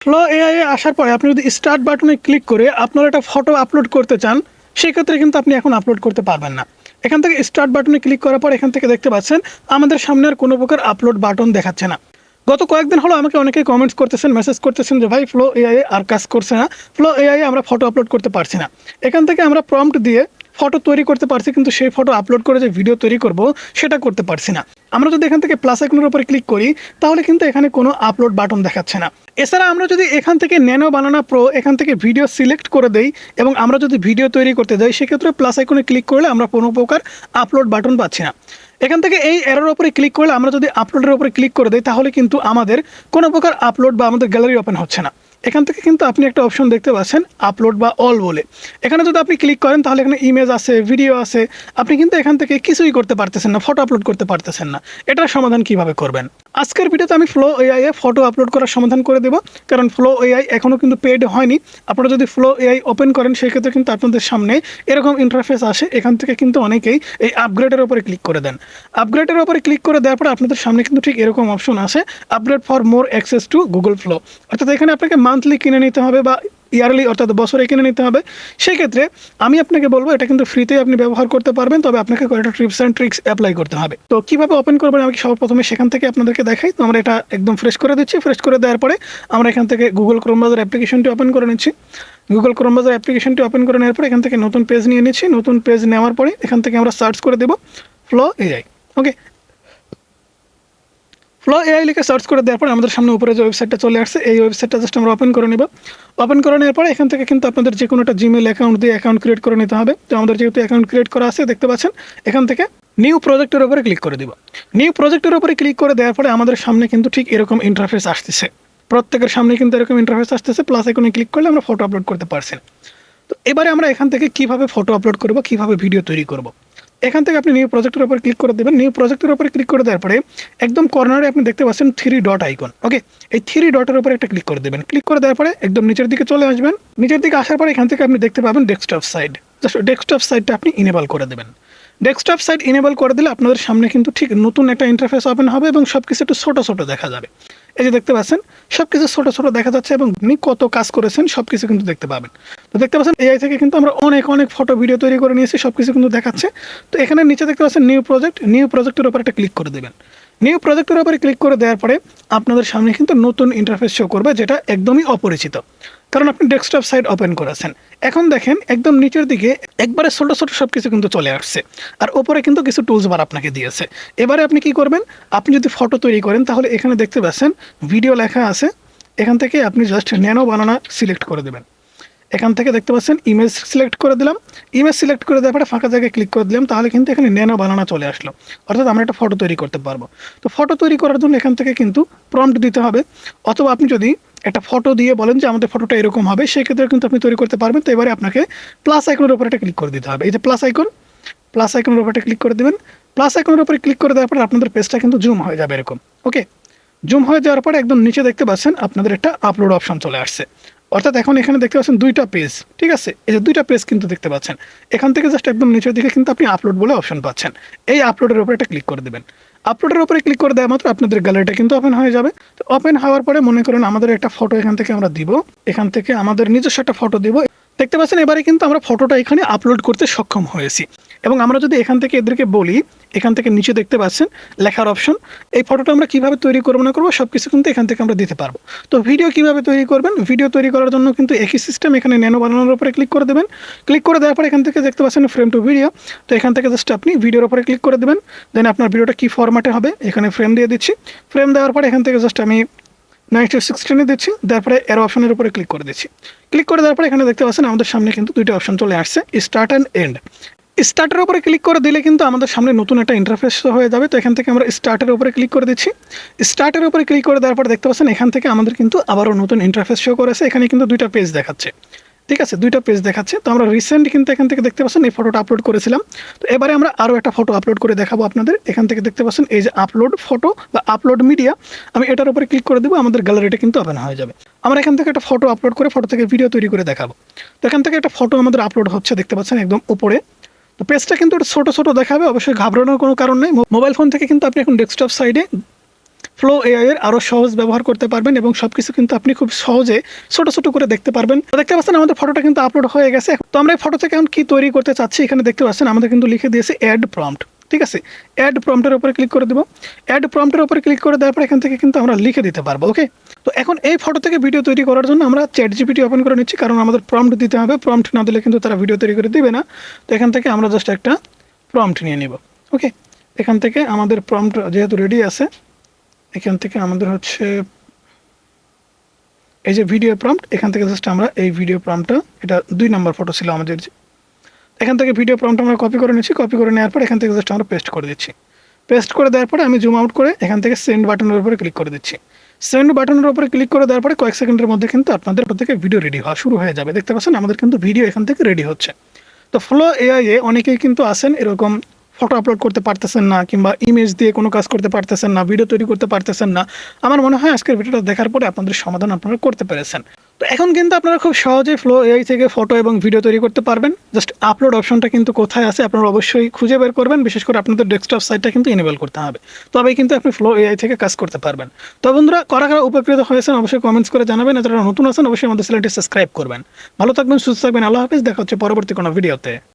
Flow AI এ আসার পরে আপনি যদি স্টার্ট বাটনে ক্লিক করে আপনার একটা ফটো আপলোড করতে চান, সেক্ষেত্রে কিন্তু আপনি এখন আপলোড করতে পারবেন না। এখান থেকে স্টার্ট বাটনে ক্লিক করার পর এখান থেকে দেখতে পাচ্ছেন আমাদের সামনে আর কোনো প্রকার আপলোড বাটন দেখাচ্ছে না। গত কয়েকদিন হলো আমাকে অনেকেই কমেন্টস করতেছেন, মেসেজ করতেছেন যে ভাই ফ্লো এআই আর কাজ করছে না, ফ্লো এআই আমরা ফটো আপলোড করতে পারছি না। এখান থেকে আমরা প্রম্পট দিয়ে ফটো তৈরি করতে পারছি, কিন্তু সেই ফটো আপলোড করে যে ভিডিও তৈরি করব সেটা করতে পারছি না। আমরা যদি এখান থেকে প্লাস আইকনের উপরে ক্লিক করি তাহলে কিন্তু এখানে কোনো আপলোড বাটন দেখাচ্ছে না। এছাড়া আমরা যদি এখান থেকে ন্যানো বানানা প্রো এখান থেকে ভিডিও সিলেক্ট করে দেই এবং আমরা যদি ভিডিও তৈরি করতে যাই, সেক্ষেত্রে প্লাস আইকনে ক্লিক করলে আমরা কোনো প্রকার আপলোড বাটন পাচ্ছি না। এখান থেকে এই এরোর উপরে ক্লিক করলে আমরা যদি আপলোডের উপরে ক্লিক করে দিই তাহলে কিন্তু আমাদের কোনো প্রকার আপলোড বা আমাদের গ্যালারি ওপেন হচ্ছে না। এখান থেকে কিন্তু আপনি একটা অপশন দেখতে পাচ্ছেন আপলোড বা অল বলে। এখানে যদি আপনি ক্লিক করেন তাহলে এখানে ইমেজ আছে, ভিডিও আছে, আপনি কিন্তু এখান থেকে কিছুই করতে পারতেছেন না, ফটো আপলোড করতে পারতেছেন না। এটার সমাধান কিভাবে করবেন আজকের ভিডিওতে আমি ফ্লো এআই এ ফটো আপলোড করার সমাধান করে দেবো। কারণ ফ্লো এআই এখনও কিন্তু পেড হয়নি। আপনারা যদি ফ্লো এআই ওপেন করেন সেক্ষেত্রে কিন্তু আপনাদের সামনে এরকম ইন্টারফেস আসে। এখান থেকে কিন্তু অনেকেই এই আপগ্রেডের উপরে ক্লিক করে দেন। আপগ্রেডের উপরে ক্লিক করে দেওয়ার পরে আপনাদের সামনে কিন্তু ঠিক এরকম অপশন আসে, upgrade for more access to Google flow. অর্থাৎ এখানে আপনাকে মান্থলি কিনে নিতে হবে বা ইয়ারলি অর্থাৎ বছরে কিনে নিতে হবে। সেক্ষেত্রে আমি আপনাকে বলবো এটা কিন্তু ফ্রিতেই আপনি ব্যবহার করতে পারবেন, তবে আপনাকে কয়েকটা টিপস অ্যান্ড ট্রিক্স অ্যাপ্লাই করতে হবে। তো কীভাবে ওপেন করবেন আমি সর্বপ্রথমে সেখান থেকে আপনাদেরকে দেখাই। তো আমরা এটা একদম ফ্রেশ করে দিচ্ছি। ফ্রেশ করে দেওয়ার পরে আমরা এখান থেকে গুগল ক্রোম ব্রাউজার অ্যাপ্লিকেশনটি ওপেন করে নিচ্ছি। গুগল ক্রোম ব্রাউজার অ্যাপ্লিকেশনটি ওপেন করে নেওয়ার পরে এখান থেকে নতুন পেজ নিয়ে নিচ্ছি। নতুন পেজ নেওয়ার পরে এখান থেকে আমরা সার্চ করে দেবো ফ্লো এআই। ওকে, ফ্লো এআই লিখে সার্চ করে দেওয়ার পরে আমাদের সামনে উপরে যে ওয়েবসাইটটা চলে আসছে, এই ওয়েবসাইটটা জাস্ট আমরা ওপেন করে নেব। ওপেন করে নেওয়ার পরে এখান থেকে কিন্তু আপনাদের যে কোনো একটা জিমেল অ্যাকাউন্ট দিয়ে অ্যাকাউন্ট ক্রিয়েট করে নিতে হবে। তো আমাদের যেহেতু অ্যাকাউন্ট ক্রিয়েট করা আছে দেখতে পাচ্ছেন, এখান থেকে নিউ প্রজেক্টের উপরে ক্লিক করে দিব। নিউ প্রজেক্টের উপরে ক্লিক করে দেওয়ার পরে আমাদের সামনে কিন্তু ঠিক এরকম ইন্টারফেস আসতেছে। প্রত্যেকের সামনে কিন্তু এরকম ইন্টারফেস আসতেছে। প্লাস আইকনে ক্লিক করলে আমরা ফটো আপলোড করতে পারছি। তো এবারে আমরা এখান থেকে কীভাবে ফটো আপলোড করব, কীভাবে ভিডিও তৈরি করব, এখান থেকে আপনি নিউ প্রজেক্টের উপর ক্লিক করে দেবেন। নিউ প্রজেক্টের উপরে ক্লিক করে দেওয়ার পরে একদম কর্নারে আপনি দেখতে পাচ্ছেন 3 ডট আইকন। ওকে, এই 3 ডটের উপরে একটা ক্লিক করে দেবেন। ক্লিক করে দেওয়ার পরে একদম নিচের দিকে চলে আসবেন। নিচের দিকে আসার পরে এখান থেকে আপনি দেখতে পাবেন ডেস্কটপ সাইড। জাস্ট ডেস্কটপ সাইডটা আপনি ইনেবল করে দেবেন। ডেস্কটপ সাইড ইনেবল করে দিলে আপনাদের সামনে কিন্তু ঠিক নতুন একটা ইন্টারফেস ওপেন হবে এবং সব কিছু একটু ছোটো ছোটো দেখা যাবে। এই যে দেখতে পাচ্ছেন সব কিছু ছোটো ছোটো দেখা যাচ্ছে এবং আপনি কত কাজ করেছেন সব কিছু কিন্তু দেখতে পাবেন। তো দেখতে পাচ্ছেন এআই থেকে কিন্তু আমরা অনেক অনেক ফটো ভিডিও তৈরি করে নিয়েছি, সব কিছু কিন্তু দেখাচ্ছে। তো এখানে নিচে দেখতে পাচ্ছেন নিউ প্রজেক্ট, নিউ প্রজেক্টের উপর একটা ক্লিক করে দেবেন। নিউ প্রজেক্টের উপরে ক্লিক করে দেওয়ার পরে আপনাদের সামনে কিন্তু নতুন ইন্টারফেস শো করবে, যেটা একদমই অপরিচিত, কারণ আপনি ডেস্কটপ সাইট ওপেন করেছেন। এখন দেখেন একদম নিচের দিকে একবারে ছোটো ছোটো সব কিছু কিন্তু চলে আসছে, আর ওপরে কিন্তু কিছু টুলস বার আপনাকে দিয়েছে। এবারে আপনি কি করবেন, আপনি যদি ফটো তৈরি করেন তাহলে এখানে দেখতে পাচ্ছেন ভিডিও লেখা আছে। এখান থেকে আপনি জাস্ট ন্যানো বানানা সিলেক্ট করে দেবেন। এখান থেকে দেখতে পাচ্ছেন ইমেজ সিলেক্ট করে দিলাম। ইমেজ সিলেক্ট করে দেওয়ার পরে ফাঁকা জায়গায় ক্লিক করে দিলাম, তাহলে কিন্তু এখানে ন্যানো বানানা চলে আসলো। অর্থাৎ আমরা একটা ফটো তৈরি করতে পারবো। তো ফটো তৈরি করার জন্য এখান থেকে কিন্তু প্রম্পট দিতে হবে, অথবা আপনি যদি একটা ফটো দিয়ে বলেন যে আমাদের ফটোটা এরকম হবে, সেক্ষেত্রে কিন্তু আপনি তৈরি করতে পারবেন। তো এবারে আপনাকে প্লাস আইকনের উপরে একটা ক্লিক করে দিতে হবে। এই যে প্লাস আইকন, প্লাস আইকনের উপরে ক্লিক করে দেবেন। প্লাস আইকনের উপরে ক্লিক করে দেওয়ার পরে আপনাদের পেজটা কিন্তু জুম হয়ে যাবে এরকম। ওকে, জুম হয়ে যাওয়ার পরে একদম নিচে দেখতে পাচ্ছেন আপনাদের একটা আপলোড অপশন চলে আসছে। অর্থাৎ এখন এখানে দেখতে পাচ্ছেন 2টা পেজ, ঠিক আছে, এই যে 2টা পেজ কিন্তু দেখতে পাচ্ছেন। এখান থেকে জাস্ট একদম নিচের দিকে কিন্তু আপনি আপলোড বলে অপশন পাচ্ছেন। এই আপলোডের উপরে একটা ক্লিক করে দেবেন। আপলোডের উপরে ক্লিক করে দেওয়া মাত্র আপনাদের গ্যালারিটা কিন্তু ওপেন হয়ে যাবে। তো ওপেন হওয়ার পরে মনে করেন আমাদের একটা ফটো এখান থেকে আমরা দিব, এখান থেকে আমাদের নিজস্ব একটা ফটো দিব। দেখতে পাচ্ছেন এবারে কিন্তু আমরা ফটোটা এখানে আপলোড করতে সক্ষম হয়েছি। এবং আমরা যদি এখান থেকে এদেরকে বলি, এখান থেকে নিচে দেখতে পাচ্ছেন লেখার অপশন, এই ফটোটা আমরা কিভাবে তৈরি করবো না করবো সব কিছু কিন্তু এখান থেকে আমরা দিতে পারবো। তো ভিডিও কিভাবে তৈরি করবেন, ভিডিও তৈরি করার জন্য কিন্তু একই সিস্টেম। এখানে ন্যানো বানানোর উপরে ক্লিক করে দেবেন। ক্লিক করে দেওয়ার পর এখান থেকে দেখতে পাচ্ছেন ফ্রেম টু ভিডিও। তো এখান থেকে জাস্ট আপনি ভিডিওর উপরে ক্লিক করে দেবেন। দেন আপনার ভিডিওটা কী ফরম্যাটে হবে এখানে ফ্রেম দিয়ে দিচ্ছি। ফ্রেম দেওয়ার পরে এখান থেকে জাস্ট আমি 9:16 দিচ্ছি। তারপরে এর অপশনের উপরে ক্লিক করে দিচ্ছি। ক্লিক করে দেওয়ার পরে এখানে দেখতে পাচ্ছেন আমাদের সামনে কিন্তু 2টা অপশন চলে আসছে, স্টার্ট অ্যান্ড এন্ড। স্টার্টের উপরে ক্লিক করে দিলে কিন্তু আমাদের সামনে নতুন একটা ইন্টারফেস হয়ে যাবে। তো এখান থেকে আমরা স্টার্টের উপরে ক্লিক করে দিচ্ছি। স্টার্টের উপরে ক্লিক করে দেওয়ার পর দেখতে পাচ্ছেন এখান থেকে আমাদের কিন্তু আবারও নতুন ইন্টারফেস শো করেছে। এখানে কিন্তু 2টা পেজ দেখাচ্ছে, ঠিক আছে, 2টা পেজ দেখাচ্ছে। তো আমরা রিসেন্ট কিন্তু এখান থেকে দেখতে পাচ্ছেন এই ফটোটা আপলোড করেছিলাম। তো এবারে আমরা আরও একটা ফটো আপলোড করে দেখাবো আপনাদের। এখান থেকে দেখতে পাচ্ছেন এই যে আপলোড ফটো বা আপলোড মিডিয়া, আমি এটার উপরে ক্লিক করে দেবো, আমাদের গ্যালারিটা কিন্তু ওপেন হয়ে যাবে। আমরা এখান থেকে একটা ফটো আপলোড করে ফটো থেকে ভিডিও তৈরি করে দেখাবো। তো এখান থেকে একটা ফটো আমাদের আপলোড হচ্ছে, দেখতে পাচ্ছেন একদম উপরে। তো পেজটা কিন্তু একটু ছোটো ছোটো দেখাবে, অবশ্যই ঘাবড়ানোর কোনো কারণ নেই। মোবাইল ফোন থেকে কিন্তু আপনি এখন ডেস্কটপ সাইডে ফ্লো এআই এর আরও সহজ ব্যবহার করতে পারবেন এবং সব কিছু কিন্তু আপনি খুব সহজে ছোট ছোট করে দেখতে পারবেন। তো দেখতে পাচ্ছেন আমাদের ফটোটা কিন্তু আপলোড হয়ে গেছে। তো আমরা এই ফটো থেকে এখন কি তৈরি করতে চাচ্ছি এখানে দেখতে পাচ্ছেন আমাদের কিন্তু লিখে দিয়েছে অ্যাড প্রম্পট। ঠিক আছে, অ্যাড প্রম্পটের উপরে ক্লিক করে দেবো। অ্যাড প্রম্পটের উপরে ক্লিক করে দেওয়ার পর এখান থেকে কিন্তু আমরা লিখে দিতে পারবো। ওকে, তো এখন এই ফটো থেকে ভিডিও তৈরি করার জন্য আমরা চ্যাট জিপিটি ওপেন করে নিচ্ছি, কারণ আমাদের প্রম্পট দিতে হবে। প্রম্পট না দিলে কিন্তু তারা ভিডিও তৈরি করে দিবে না। তো এখান থেকে আমরা জাস্ট একটা প্রম্পট নিয়ে নিব। ওকে, এখান থেকে আমাদের প্রম্পট যেহেতু রেডি আছে, এখান থেকে আমাদের হচ্ছে এই যে ভিডিও প্রম্পট, এখান থেকে জাস্ট আমরা এই ভিডিও প্রম্পটটা, এটা 2 নম্বর ফটো ছিল আমাদের, এখান থেকে ভিডিও প্রম্পট আমরা কপি করে নিচ্ছি। কপি করে নেওয়ার পর এখান থেকে জাস্ট আমরা পেস্ট করে দিচ্ছি। পেস্ট করে দেওয়ার পরে আমি জুম আউট করে এখান থেকে সেন্ড বাটনের উপরে ক্লিক করে দিচ্ছি। সেন্ড বাটনের উপরে ক্লিক করে দেওয়ার পরে কয়েক সেকেন্ডের মধ্যে কিন্তু আপনাদের থেকে ভিডিও রেডি হওয়া শুরু হয়ে যাবে। দেখতে পাচ্ছেন আমাদের কিন্তু ভিডিও এখান থেকে রেডি হচ্ছে। তো ফ্লো এআই এ অনেকেই কিন্তু আসেন এরকম ফটো আপলোড করতে পারতেছেন না, কিংবা ইমেজ দিয়ে কোনো কাজ করতে পারতেছেন না, ভিডিও তৈরি করতে পারতেছেন না। আমার মনে হয় আজকের ভিডিওটা দেখার পরে আপনাদের সমাধান আপনারা করতে পেরেছেন। তো এখন কিন্তু আপনারা খুব সহজেই ফ্লো এআই থেকে ফটো এবং ভিডিও তৈরি করতে পারবেন। জাস্ট আপলোড অপশনটা কিন্তু কোথায় আছে আপনারা অবশ্যই খুঁজে বের করবেন। বিশেষ করে আপনাদের ডেস্কটপ সাইটটা কিন্তু এনেবল করতে হবে, তবেই কিন্তু আপনি ফ্লো এআই থেকে কাজ করতে পারবেন। তো বন্ধুরা, কারা কারা উপকৃত হয়েছেন অবশ্যই কমেন্টস করে জানাবেন। যারা নতুন আছেন অবশ্যই আমাদের চ্যানেলটি সাবস্ক্রাইব করবেন। ভালো থাকবেন, সুস্থ থাকবেন। আল্লাহ হাফেজ, দেখা হচ্ছে পরবর্তী কোনো ভিডিওতে।